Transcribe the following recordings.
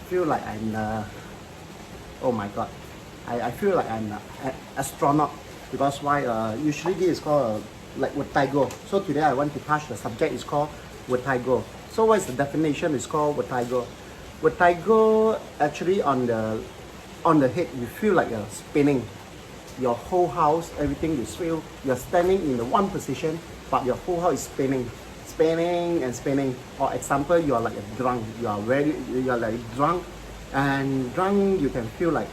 feel like I'm oh my god, I feel like I'm an astronaut, because why? Usually this is called like vertigo. So today I want to touch the subject is called vertigo. So what is the definition? It's called vertigo. Vertigo actually on the head you feel like you're spinning. Your whole house, everything you feel you're standing in the one position, but your whole house is spinning and spinning. Or example, you are like a drunk. You are like drunk, and drunk you can feel like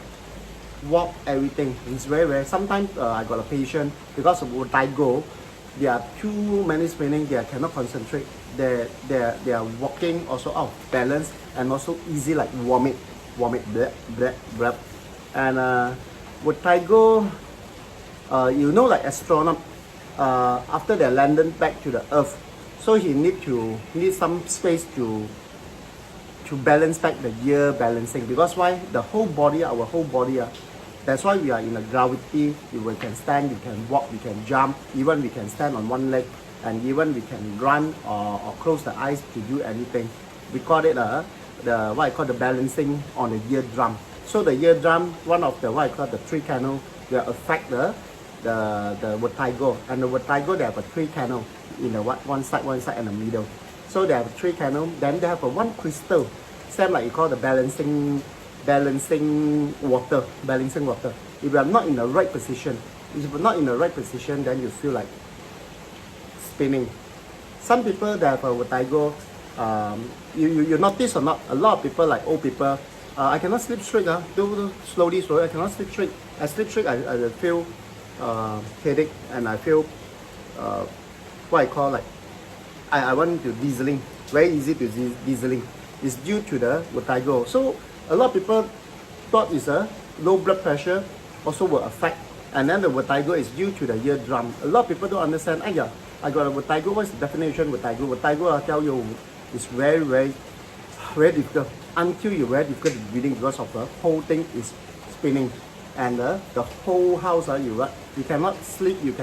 walk everything. It's very. Sometimes I got a patient because of vertigo. There are too many spinning. They cannot concentrate. They are walking also out of balance and also easy like vomit, blah. And vertigo, you know, like astronaut, after they landed back to the Earth, so he need some space to balance back the gear balancing, because why? The whole body, our whole body, that's why we are in a gravity. We can stand, we can walk, we can jump, even we can stand on one leg, and even we can run or close the eyes to do anything. We call it the what I call the balancing on the ear drum. So the ear drum, one of the what I call the three channel, will affect the vertigo. And the vertigo, they have a three channel in the one side and the middle. So they have three channel. Then they have a one crystal, same like you call the balancing water. If you are not in the right position, then you feel like spinning. Some people that have a vertigo, you notice or not, a lot of people, like old people, I cannot sleep straight. Do slowly. I cannot sleep straight. I sleep straight, I feel headache, and I feel what I call like I want to dizzying. Very easy to dizzying. It's due to the vertigo. So a lot of people thought it's a low blood pressure also will affect, and then the vertigo is due to the eardrum. A lot of people don't understand. I got a vertigo. What's the definition of vertigo? Vertigo, I tell you, is very difficult. Until you're very difficult breathing, because of the whole thing is spinning, and the whole house you cannot sleep. You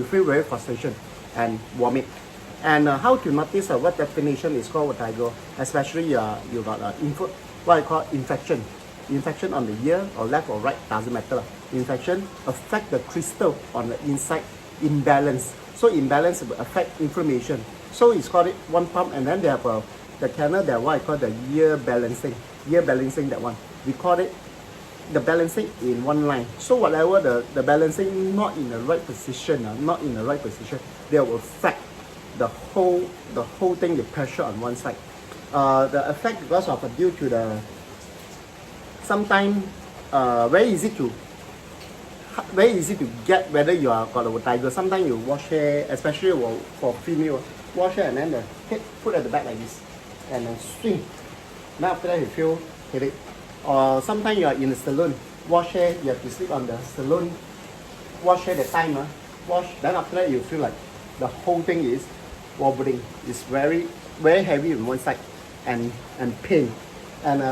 feel very frustration and vomit. And how to notice what definition is called vertigo? Especially you got what I call infection on the ear, or left or right, doesn't matter. Infection affect the crystal on the inside. Imbalance. So imbalance will affect inflammation. So it's called it one pump, and then they have the channel that what I call the ear balancing. That one. We call it the balancing in one line. So whatever the balancing not in the right position, they will affect the whole thing, the pressure on one side. The effect because of due to the sometimes very easy to get whether you are got a vertigo. Sometimes you wash hair, especially for female, wash hair and then the head put at the back like this and then swing. Now after that you feel headache. Or sometimes you are in the salon, wash hair, you have to sleep on the salon, wash hair the time, wash, then after that you feel like the whole thing is wobbling. It's very heavy on one side and pain. And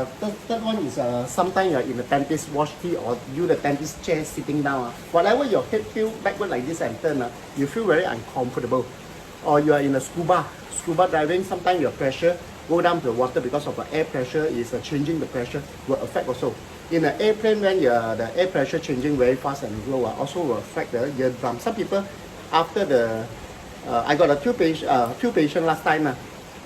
third one is sometimes you are in the dentist wash teeth, or you the dentist chair sitting down. Whatever your head feel backward like this and turn, you feel very uncomfortable. Or you are in a scuba diving, sometimes your pressure go down to the water because of the air pressure is changing, the pressure will affect also. In an airplane, when the air pressure changing very fast and low, also will affect the eardrum. Some people after the I got two patients last time.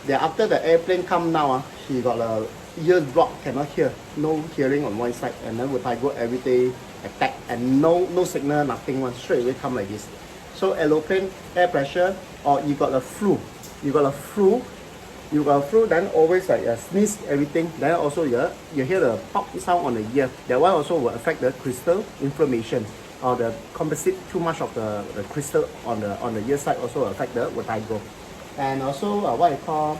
They after the airplane come now, he got a ear drop, cannot hear, no hearing on one side, and then vertigo every day attack, and no signal, nothing, one straight away come like this. So aeroplane, air pressure, or you got a flu, then always like sneeze everything, then also you hear the pop sound on the ear. That one also will affect the crystal inflammation, or the composite too much of the crystal on the ear side also affect the vertigo. And also what I call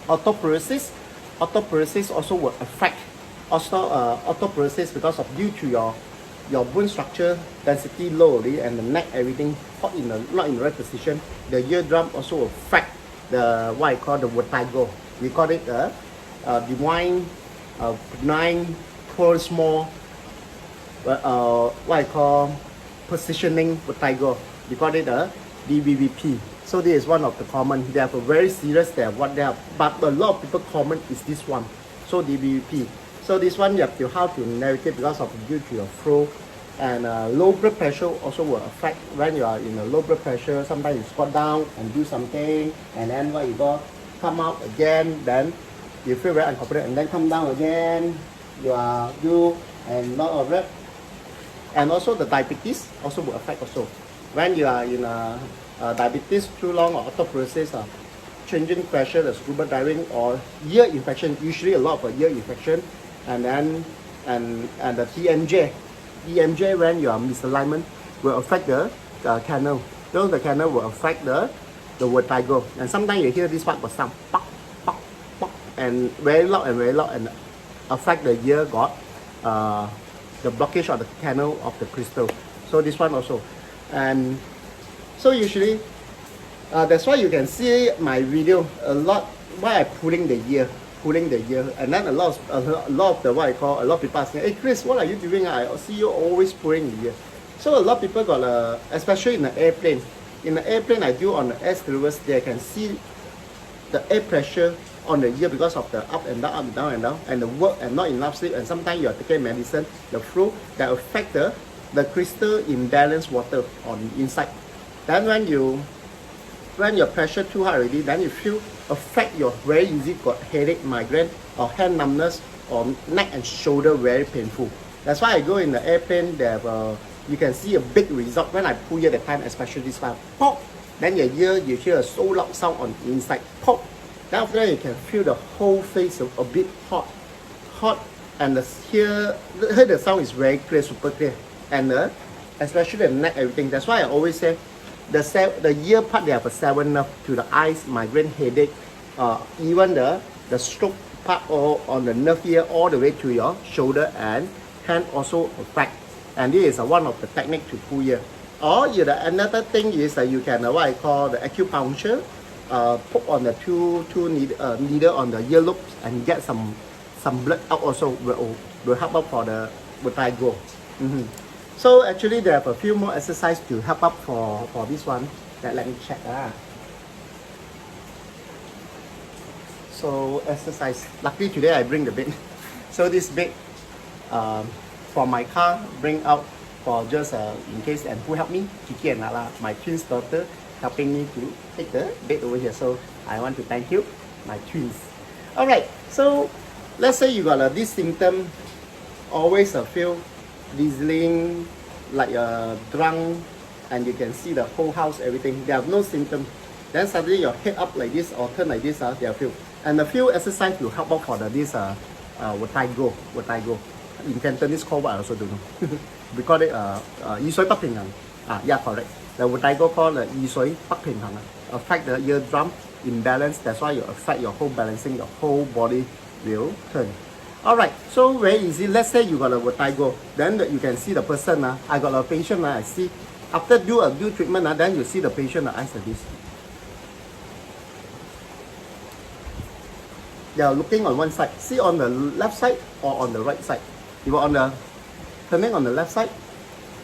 autoparesis. Autoparesis also will affect. Also autoparesis because of due to your bone structure density low already, and the neck everything not in the right position. The eardrum also will affect the what I call the vertigo. We call it benign, poor, small. What I call positioning vertigo. We call it DVVP. So this is one of the common. They have a very serious. They have what they have, but a lot of people common is this one. So DBP. So this one you have to how to navigate because of due to your flow, and low blood pressure also will affect when you are in a low blood pressure. Sometimes you squat down and do something, and then what you go come out again, then you feel very uncomfortable, and then come down again. You are do and not of it. And also the diabetes also will affect also. When you are in a diabetes too long or osteoporosis, changing pressure, the scuba diving or ear infection, usually a lot of ear infection, and then and the EMJ when you are misalignment will affect the canal. So the canal will affect the vertigo. And sometimes you hear this part will sound pop, pop, pop, and very loud and affect the ear got the blockage of the canal of the crystal. So this one also. And so usually that's why you can see my video a lot why I pulling the ear, and then a lot of the what I call, a lot of people are saying, hey Chris, what are you doing? I see you always pulling the ear. So a lot of people got especially in the airplane. In the airplane I do on the air stewardess, they can see the air pressure on the ear because of the up and down, and the work and not enough sleep, and sometimes you are taking medicine, the flu that affect the crystal imbalance water on the inside. Then when your pressure too high already, then you feel affect your very easy got headache, migraine, or hand numbness, or neck and shoulder very painful. That's why I go in the airplane. They have you can see a big result when I pull here the time, especially this one. Pop. Then your ear you hear a so loud sound on the inside. Pop. Then after that you can feel the whole face a bit hot, and hear the sound is very clear, super clear, and especially the neck, everything. That's why I always say the ear part they have a 7 nerve to the eyes, migraine, headache, even the stroke part or on the nerve here all the way to your shoulder and hand also affect. And this is one of the technique to pull ear. Or another thing is that you can what I call the acupuncture. Put on the two needle on the ear lobes and get some blood out also will help up for the vertigo. So actually they have a few more exercise to help up for this one. Let me check. So exercise. Luckily today I bring the bed. So this bed from my car bring out for just in case, and who helped me? Kiki and Nala, my twins daughter, helping me to take the bed over here. So I want to thank you, my twins. Alright, so let's say you got this symptom, always feel dizzying, like drunk, and you can see the whole house, everything. They have no symptom. Then suddenly your head up like this or turn like this, they feel. And a few exercise will help out for this vertigo. In Cantonese called what I also don't know. We call it 耳水不平衡. Yeah, correct. The vertigo called 耳水不平衡. Affect the eardrum imbalance. That's why you affect your whole balancing. Your whole body will turn. Alright, so very easy. Let's say you got a vertigo. Then you can see the person. I got a patient. I see. After do treatment, then you see the patient eyes like this. They are looking on one side. See on the left side or on the right side. You are on the turning on the left side,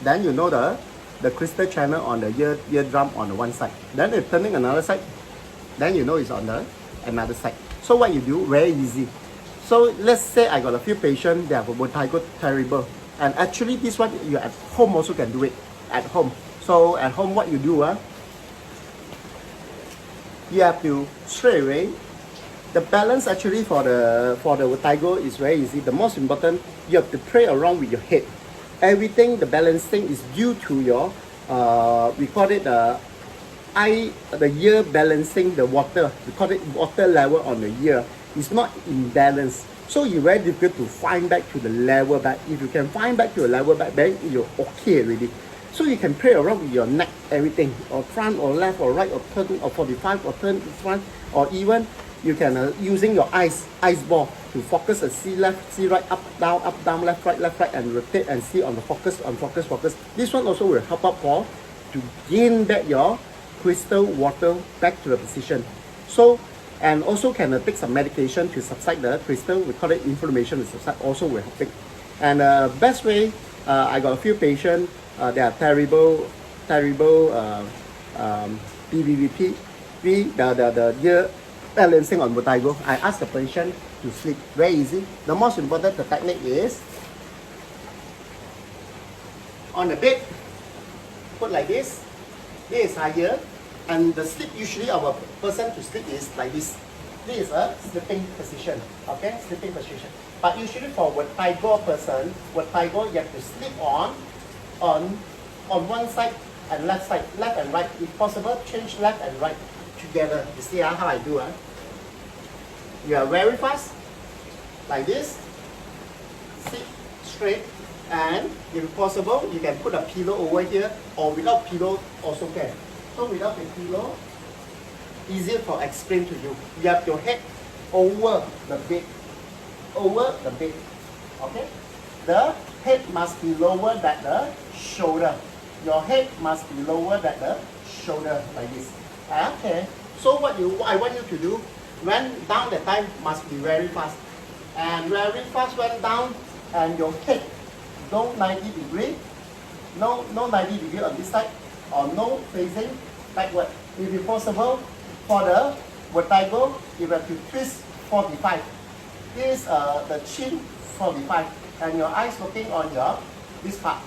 then you know the crystal channel on the eardrum on the one side. Then if turning another side, then you know it's on the another side. So what you do, very easy. So let's say I got a few patients, they have a vertigo terrible. And actually this one you at home also can do it at home. So at home what you do, you have to straight away. The balance actually for the vertigo is very easy. The most important, you have to play around with your head. Everything, the balancing is due to your, we call it the ear balancing the water. We call it water level on the ear. It's not in balance. So it's very difficult to find back to the level back. If you can find back to the level back, then you're okay already. So you can play around with your neck, everything, or front or left or right or turn or 45 or turn to front, or even you can using your eyes ball to focus and see left, see right, up, down, left, right, and rotate and see on the focus. This one also will help up to gain back your crystal water back to the position. So, and also can take some medication to subside the crystal. We call it inflammation to subside. Also will help it. And best way, I got a few patients. They are terrible PVVP, the ear balancing on vertigo. I ask the patient to sleep. Very easy. The most important the technique is on the bed, put like this. This is higher, and the sleep usually our person to sleep is like this. This is a sleeping position. Okay, sleeping position. But usually for vertigo person, vertigo you have to sleep on one side and left side, left and right. If possible, change left and right together. You see how I do? You are very fast, like this. Sit straight, and if possible, you can put a pillow over here, or without pillow also can. So without the pillow, easier for explain to you. You have your head over the bed, okay? The head must be lower than the shoulder. Your head must be lower than the shoulder, like this. Okay, so what I want you to do, when down the time must be very fast. And very fast when down, and your head, no 90 degree, no 90 degree on this side, or no facing backward. If it's possible, for the vertigo, you have to twist 45. This the chin 45, and your eyes looking on your this part,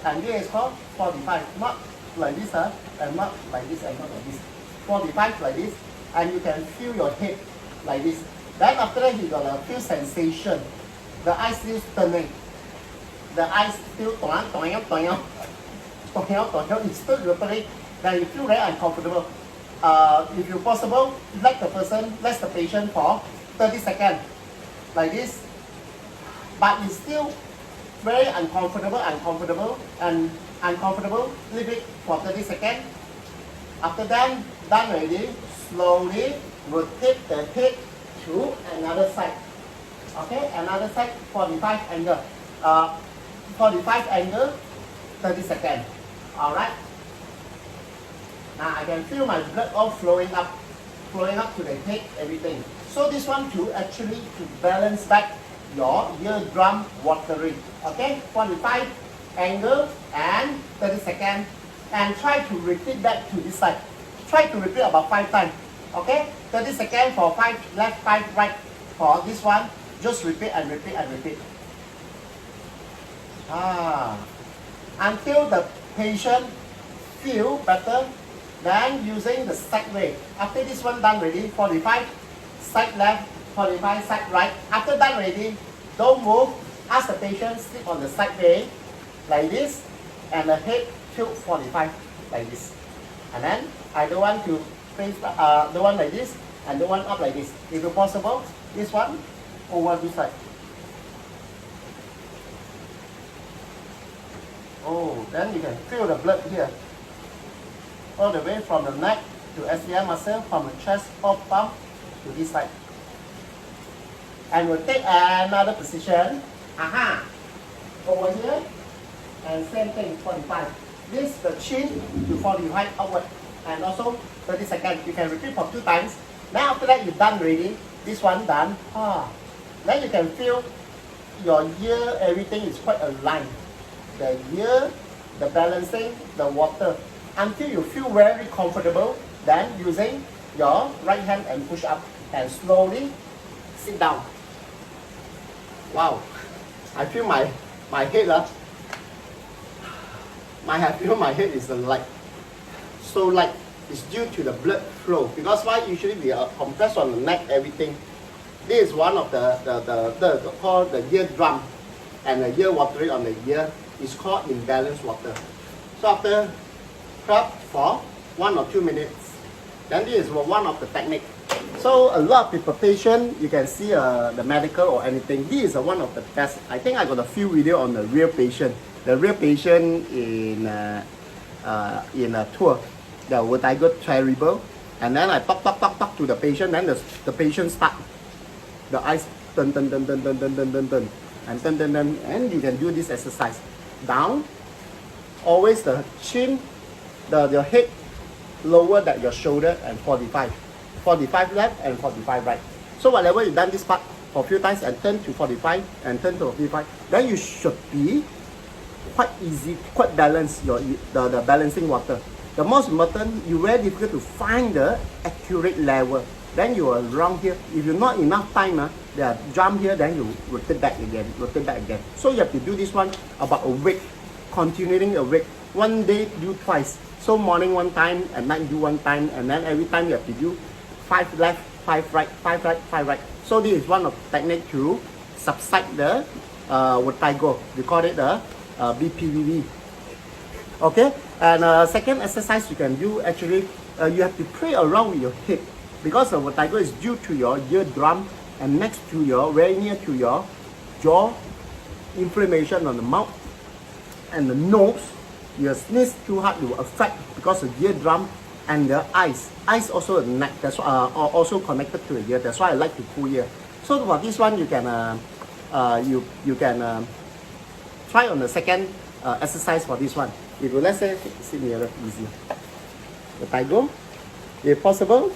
and this is called 45. Not like this, and not like this, and not like this. 45 like this, and you can feel your head like this. Then after that, you got a feel sensation. The eyes still turning. The eyes still it's still rotating. Then you feel very uncomfortable. If you possible, let the patient for 30 seconds, like this. But it's still very uncomfortable, leave it for 30 seconds. After that, done already, slowly rotate the head to another side. Okay, another side, 45 angle. 45 angle, 30 seconds. Alright. Now I can feel my blood all flowing up to the head, everything. So this one too, actually to balance back your eardrum watering. Okay, 45 angle and 30 seconds. And try to repeat that to this side. Try to repeat about 5 times. Okay, 30 seconds for 5 left, 5 right. For this one, just repeat and repeat and repeat. Until the patient feel better. Then using the side way. After this one done ready, 45 side left, 45 side right. After done ready, don't move. Ask the patient sleep on the side way like this, and the head tilt 45 like this. And then I don't want to face the one like this, and the one up like this. If it's possible, this one over this side. Oh, then you can feel the blood here. All the way from the neck to SCM muscle, from the chest or pump to this side. And we'll take another position. Over here. And same thing, 45. This the chin to 45 upward. And also 30 seconds. You can repeat for 2 times. Now after that, you're done already. This one done. Then you can feel your ear, everything is quite aligned. The ear, the balancing, the water. Until you feel very comfortable, then using your right hand and push up and slowly sit down. Wow, I feel my head, I feel my head is light. So light. It's due to the blood flow. Because why usually we are compressed on the neck, everything. This is one of the called the ear drum, and the ear watering on the ear is called imbalanced water. So after club for 1 or 2 minutes. Then this is one of the technique. So a lot of people, patient, you can see the medical or anything. This is one of the best. I think I got a few video on the real patient. The real patient in a tour. The vertigo terrible. And then I talk to the patient. Then the patient start. The eyes turn. And you can do this exercise. Down. Always the chin. Your head lower than your shoulder, and 45 left and 45 right. So whenever you done this part for a few times and turn to 45 and turn to 45, then you should be quite easy, quite balanced the balancing water. The most important, you very difficult to find the accurate level. Then you are wrong here. If you not enough time, they jump here, then you rotate back again, rotate back again. So you have to do this one about a week, continuing a week. One day do twice. So morning one time, at night do one time, and then every time you have to do 5 left, 5 right, 5 right, 5 right. So this is one of the technique to subside the vertigo. We call it the BPVV. Okay, and second exercise you can do actually, you have to play around with your head, because the vertigo is due to your eardrum and next to your, very near to your jaw, inflammation on the mouth and the nose. You sneeze too hard, it will affect because of the eardrum and the eyes. Eyes also the neck, that's are also connected to the ear. That's why I like to pull here. So for this one, you can you can try on the second exercise for this one. If you, let's say, sit nearer, easy. Vertigo, if possible,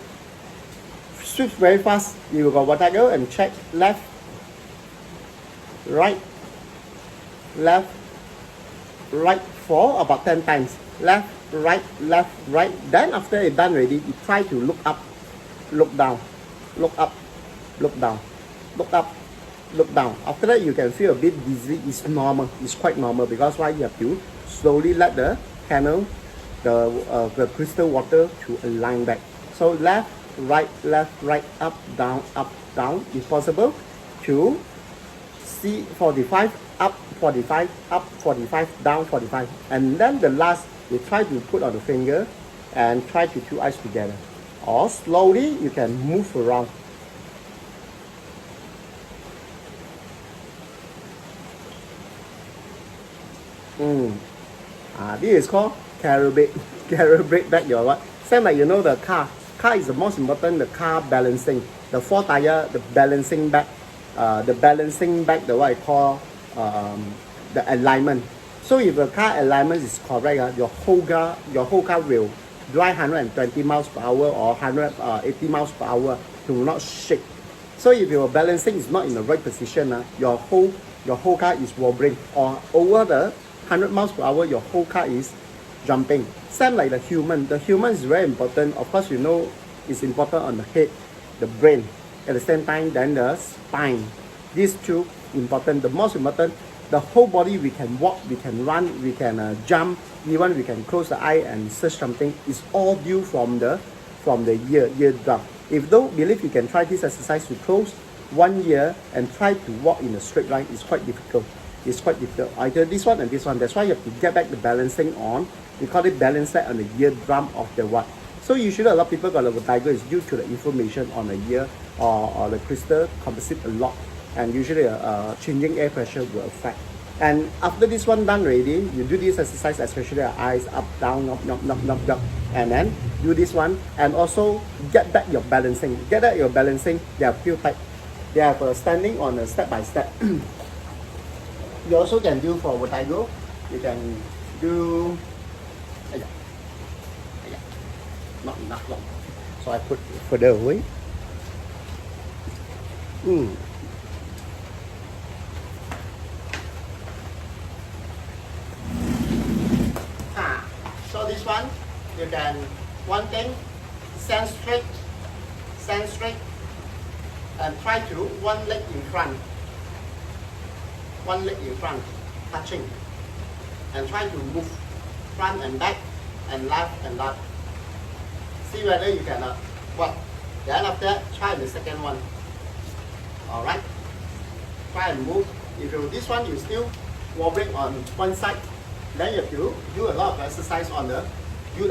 switch very fast. You go vertigo and check left, right, left, right for about 10 times. Left, right, left, right. Then after it's done already, you try to look up, look down, look up, look down, look up, look down. After that, you can feel a bit dizzy. It's normal. It's quite normal, because why you have to slowly let the canal, the crystal water to align back. So left, right, up, down. If possible, to see 45, up 45, up 45, down 45. And then the last, you try to put on the finger and try to two eyes together. Or slowly, you can move around. This is called calibrate back your what? Same like, you know, the car. Car is the most important, the car balancing. The 4 tire, the balancing back, the what I call the alignment. So if the car alignment is correct, your whole car will drive 120 miles per hour or 180 miles per hour to not shake. So if your balancing is not in the right position, your whole car is wobbling, or over the 100 miles per hour, your whole car is jumping. Same like the human. The human is very important. Of course, you know it's important on the head, the brain. At the same time, then the spine. These two important. The most important, the whole body, we can walk, we can run, we can jump, even we can close the eye and search something. It's all due from the eardrum. If you don't believe, you can try this exercise to close one ear and try to walk in a straight line. It's quite difficult. It's quite difficult. Either this one and this one. That's why you have to get back the balancing on. We call it balance set on the eardrum of the what. So usually a lot of people got a vertigo is due to the inflammation on the ear or the crystal composite a lot. And usually changing air pressure will affect. And after this one done already, you do this exercise, especially the eyes up, down, up, and then do this one, and also get back your balancing. Get back your balancing. They are few types. They have standing on a step by step. You also can do for vertigo. You can do not enough long, so I put further away. So this one, you can, one thing, stand straight, and try to one leg in front, touching, and try to move front and back, and left and left. See whether you can what. Then after that, try the second one. All right. Try and move. If you this one you still wobbling on one side, then you have to do a lot of exercise on the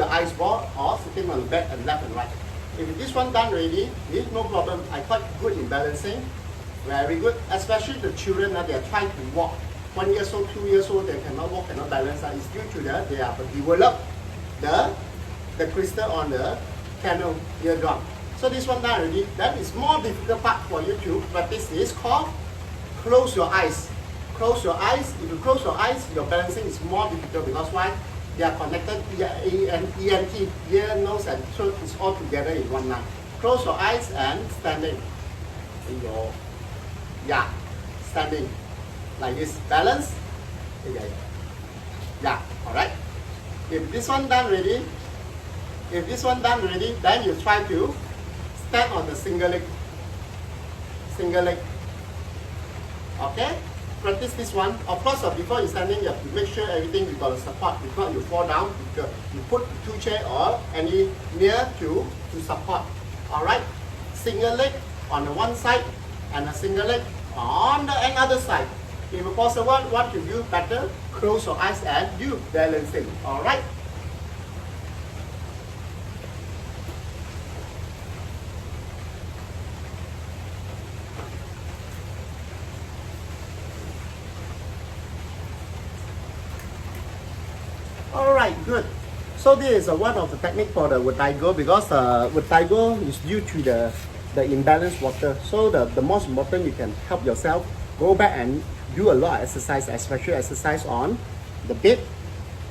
ice ball or sitting on the bed and left and right. If this one done already, it's no problem. I quite good in balancing. Very good. Especially the children, they are trying to walk. 1 year old, 2 years old, they cannot walk, cannot balance. It's due to they have developed the crystal on the canal eardrum. So this one done already. That is more difficult part for you to practice. This called close your eyes. Close your eyes. If you close your eyes, your balancing is more difficult, because why? They are connected, ENT, ear, nose, and throat is all together in one line. Close your eyes and standing. Standing like this. Balance. Yeah. All right. If this one done already, If this one done already, then you try to stand on the single leg. Single leg. Okay? Practice this one. Of course, before you standing, you have to make sure everything you got a support. If not, you fall down. You put 2 chairs or any near to support. Alright? Single leg on the one side and a single leg on the another side. If possible, what you do better, close your eyes and do balancing. Alright? Alright, good. So this is one of the technique for the vertigo, because vertigo is due to the imbalanced water. So the most important, you can help yourself go back and do a lot of exercise, especially exercise on the bed,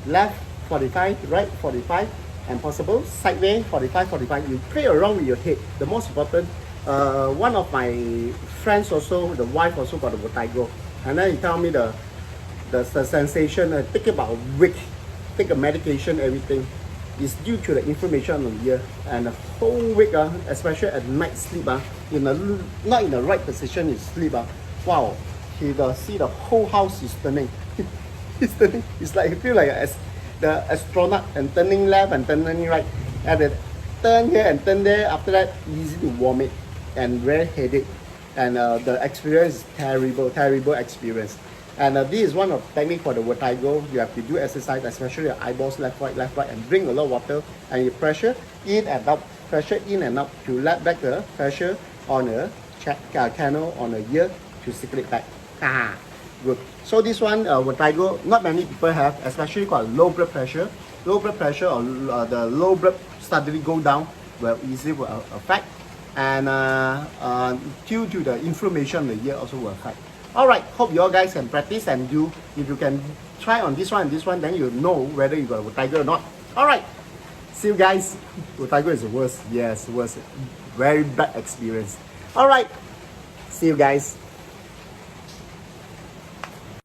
left 45, right 45, and possible sideways 45, 45. You play around with your head. The most important, one of my friends also, the wife also got a vertigo, and then he tell me the sensation, take about a week, take a medication, everything is due to the inflammation on the ear, and the whole week, especially at night sleep, not in the right position is sleep, wow, he see the whole house is turning. It's turning. It's like, you feel like the astronaut, and turning left and turning right, and then turn here and turn there. After that, easy to vomit and very headache, and the experience is terrible experience. And this is one of the technique for the vertigo. You have to do exercise, especially your eyeballs, left, right, and drink a lot of water. And you pressure in and out to let back the pressure on the canal on the ear to circulate back. Good. So this one, vertigo, not many people have, especially called low blood pressure. Low blood pressure or the low blood suddenly go down will easily will affect. And due to the inflammation, the ear also will affect. Alright, hope you all guys can practice and do. If you can try on this one and this one, then you know whether you got a vertigo or not. Alright, see you guys. Vertigo is the worst. Yes, worst. Very bad experience. Alright, see you guys.